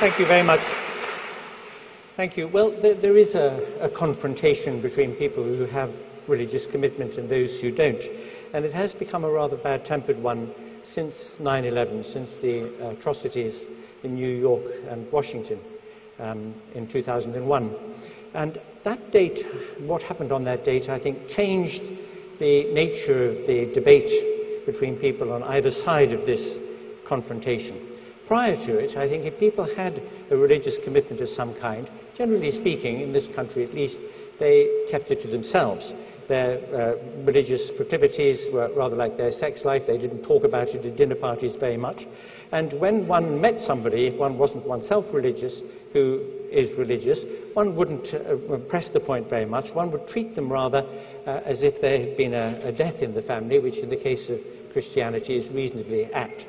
Thank you very much. Thank you. Well, there is a confrontation between people who have religious commitment and those who don't. And it has become a rather bad-tempered one since 9/11, since the atrocities in New York and Washington in 2001. And that date, what happened on that date, I think, changed the nature of the debate between people on either side of this confrontation. Prior to it, I think if people had a religious commitment of some kind, generally speaking, in this country at least, they kept it to themselves. Their religious proclivities were rather like their sex life. They didn't talk about it at dinner parties very much. And when one met somebody, if one wasn't oneself religious, who is religious, one wouldn't press the point very much. One would treat them rather as if there had been a death in the family, which in the case of Christianity is reasonably apt.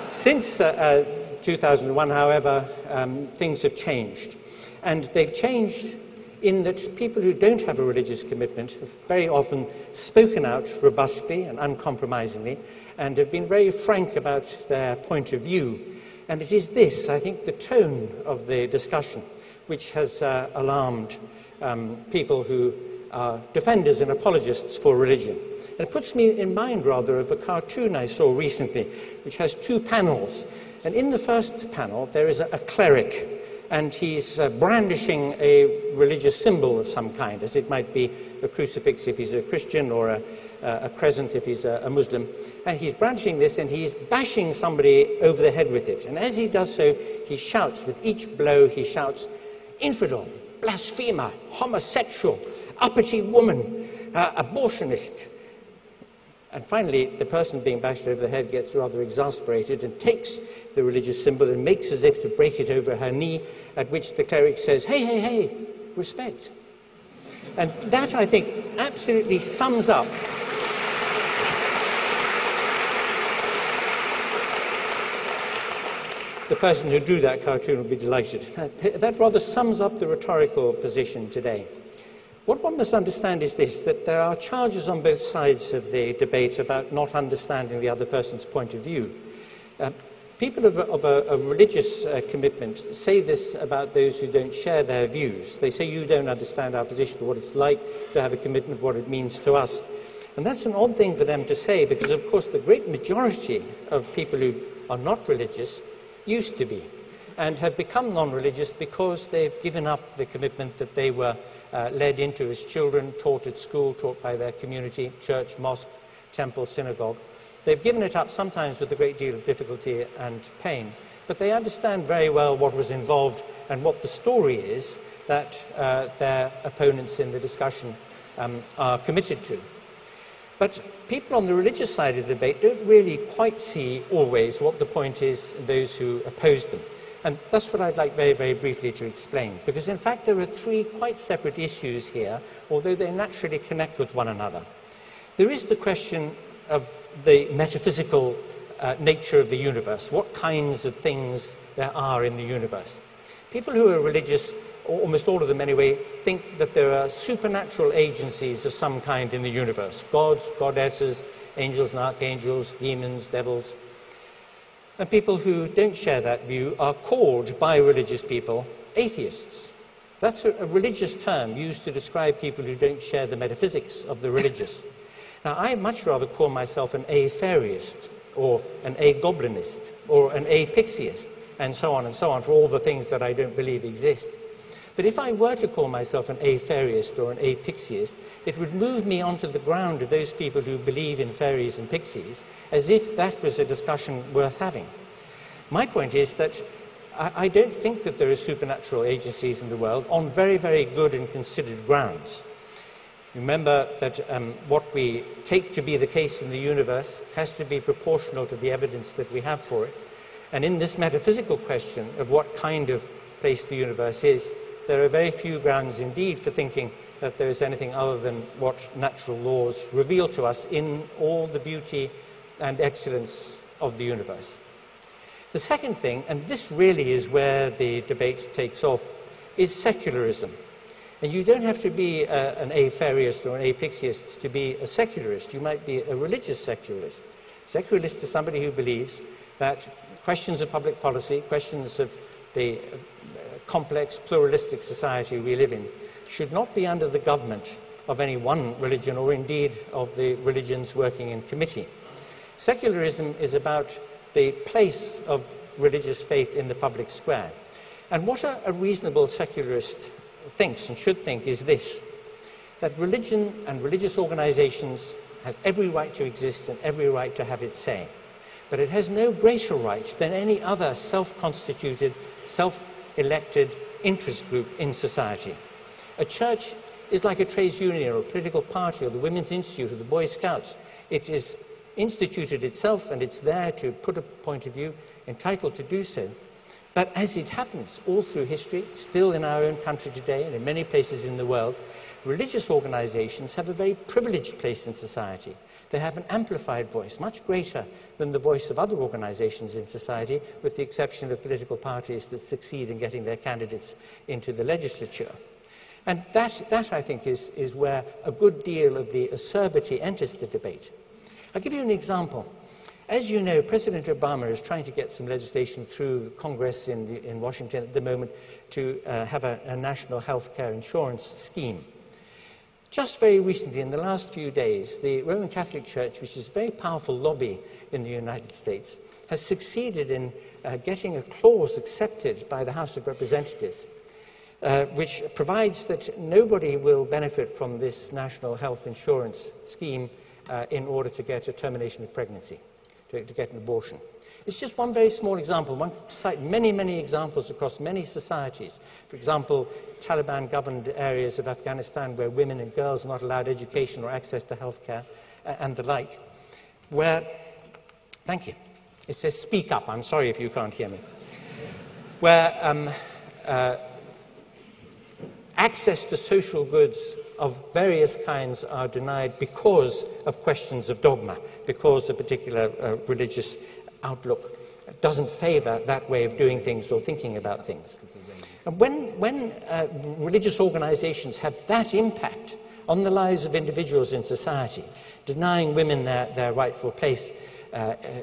Since 2001, however, things have changed. And they've changed in that people who don't have a religious commitment have very often spoken out robustly and uncompromisingly and have been very frank about their point of view. And it is this, I think, the tone of the discussion which has alarmed people who are defenders and apologists for religion. And it puts me in mind, rather, of a cartoon I saw recently, which has two panels. And in the first panel, there is a cleric, and he's brandishing a religious symbol of some kind, as it might be a crucifix if he's a Christian, or a crescent if he's a Muslim. And he's brandishing this, and he's bashing somebody over the head with it. And as he does so, he shouts, with each blow, he shouts, "Infidel, blasphemer, homosexual, uppity woman, abortionist." And finally, the person being bashed over the head gets rather exasperated and takes the religious symbol and makes as if to break it over her knee, at which the cleric says, "Hey, hey, hey, respect." And that, I think, absolutely sums up the person who drew that cartoon will be delighted. That rather sums up the rhetorical position today. What one must understand is this, that there are charges on both sides of the debate about not understanding the other person's point of view. People of a religious commitment say this about those who don't share their views. They say, "You don't understand our position, what it's like to have a commitment, what it means to us." And that's an odd thing for them to say, because, of course, the great majority of people who are not religious used to be, and have become non-religious because they've given up the commitment that they were led into as children, taught at school, taught by their community, church, mosque, temple, synagogue. They've given it up sometimes with a great deal of difficulty and pain, but they understand very well what was involved and what the story is that their opponents in the discussion are committed to. But people on the religious side of the debate don't really quite see always what the point is, those who oppose them. And that's what I'd like very, very briefly to explain, because in fact there are three quite separate issues here, although they naturally connect with one another. There is the question of the metaphysical nature of the universe, what kinds of things there are in the universe. People who are religious, almost all of them anyway, think that there are supernatural agencies of some kind in the universe, gods, goddesses, angels and archangels, demons, devils. And people who don't share that view are called by religious people atheists. That's a religious term used to describe people who don't share the metaphysics of the religious. Now, I much rather call myself an atheist, or an agoblinist, or an apixiist, and so on, for all the things that I don't believe exist. But if I were to call myself an atheist or an apixiist, it would move me onto the ground of those people who believe in fairies and pixies, as if that was a discussion worth having. My point is that I don't think that there are supernatural agencies in the world on very, very good and considered grounds. Remember that what we take to be the case in the universe has to be proportional to the evidence that we have for it. And in this metaphysical question of what kind of place the universe is, there are very few grounds indeed for thinking that there is anything other than what natural laws reveal to us in all the beauty and excellence of the universe. The second thing, and this really is where the debate takes off, is secularism. And you don't have to be an atheist or an apixiist to be a secularist. You might be a religious secularist. Secularist is somebody who believes that questions of public policy, questions of the complex, pluralistic society we live in, should not be under the government of any one religion or indeed of the religions working in committee. Secularism is about the place of religious faith in the public square. And what a reasonable secularist thinks and should think is this, that religion and religious organizations has every right to exist and every right to have its say. But it has no greater right than any other self-constituted, self-elected interest group in society. A church is like a trades union or a political party or the Women's Institute or the Boy Scouts. It is instituted itself and it's there to put a point of view, entitled to do so. But as it happens all through history, still in our own country today and in many places in the world, religious organizations have a very privileged place in society. They have an amplified voice, much greater than the voice of other organizations in society, with the exception of political parties that succeed in getting their candidates into the legislature. And that I think, is where a good deal of the acerbity enters the debate. I'll give you an example. As you know, President Obama is trying to get some legislation through Congress in Washington at the moment to have a national health care insurance scheme. Just very recently, in the last few days, the Roman Catholic Church, which is a very powerful lobby in the United States, has succeeded in getting a clause accepted by the House of Representatives, which provides that nobody will benefit from this national health insurance scheme in order to get a termination of pregnancy, to get an abortion. It's just one very small example. One could cite many, many examples across many societies. For example, Taliban-governed areas of Afghanistan where women and girls are not allowed education or access to health care and the like, where, thank you, it says speak up, I'm sorry if you can't hear me, where access to social goods of various kinds are denied because of questions of dogma, because a particular religious outlook doesn't favor that way of doing things or thinking about things. And when religious organizations have that impact on the lives of individuals in society, denying women their rightful place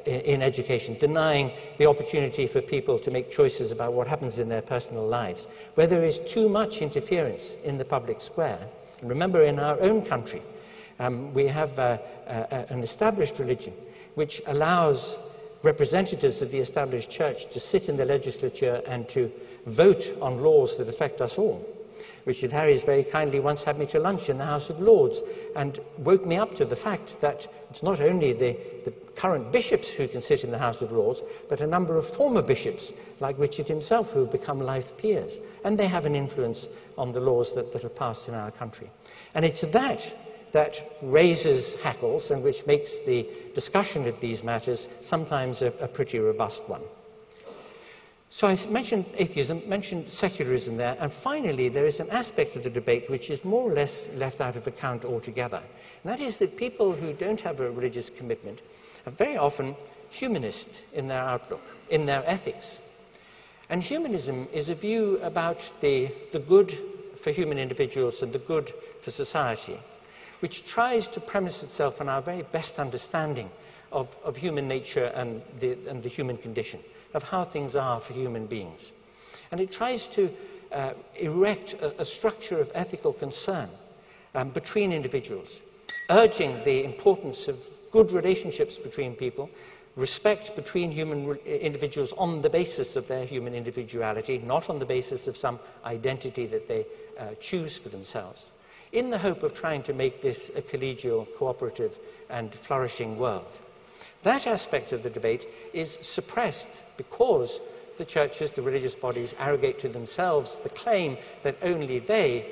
in education, denying the opportunity for people to make choices about what happens in their personal lives, where there is too much interference in the public square. And remember, in our own country, we have an established religion which allows representatives of the established church to sit in the legislature and to vote on laws that affect us all. Richard Harries very kindly once had me to lunch in the House of Lords and woke me up to the fact that it's not only the current bishops who can sit in the House of Lords, but a number of former bishops, like Richard himself, who have become life peers. And they have an influence on the laws that are passed in our country. And it's that raises hackles and which makes the discussion of these matters sometimes a pretty robust one. So I mentioned atheism, mentioned secularism there, and finally there is an aspect of the debate which is more or less left out of account altogether. And that is that people who don't have a religious commitment are very often humanist in their outlook, in their ethics. And humanism is a view about the good for human individuals and the good for society, which tries to premise itself on our very best understanding of human nature and the human condition, of how things are for human beings. And it tries to erect a structure of ethical concern between individuals, urging the importance of good relationships between people, respect between human individuals on the basis of their human individuality, not on the basis of some identity that they choose for themselves, in the hope of trying to make this a collegial, cooperative, and flourishing world. That aspect of the debate is suppressed because the churches, the religious bodies, arrogate to themselves the claim that only they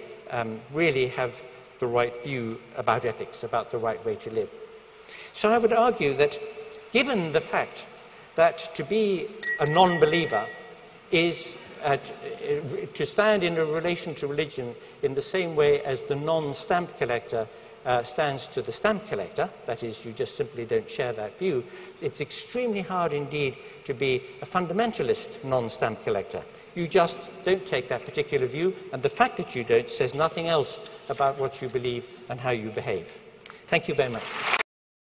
really have the right view about ethics, about the right way to live. So I would argue that given the fact that to be a non-believer is to stand in a relation to religion in the same way as the non-stamp collector stands to the stamp collector, that is, you just simply don't share that view, it's extremely hard indeed to be a fundamentalist non-stamp collector. You just don't take that particular view, and the fact that you don't says nothing else about what you believe and how you behave. Thank you very much.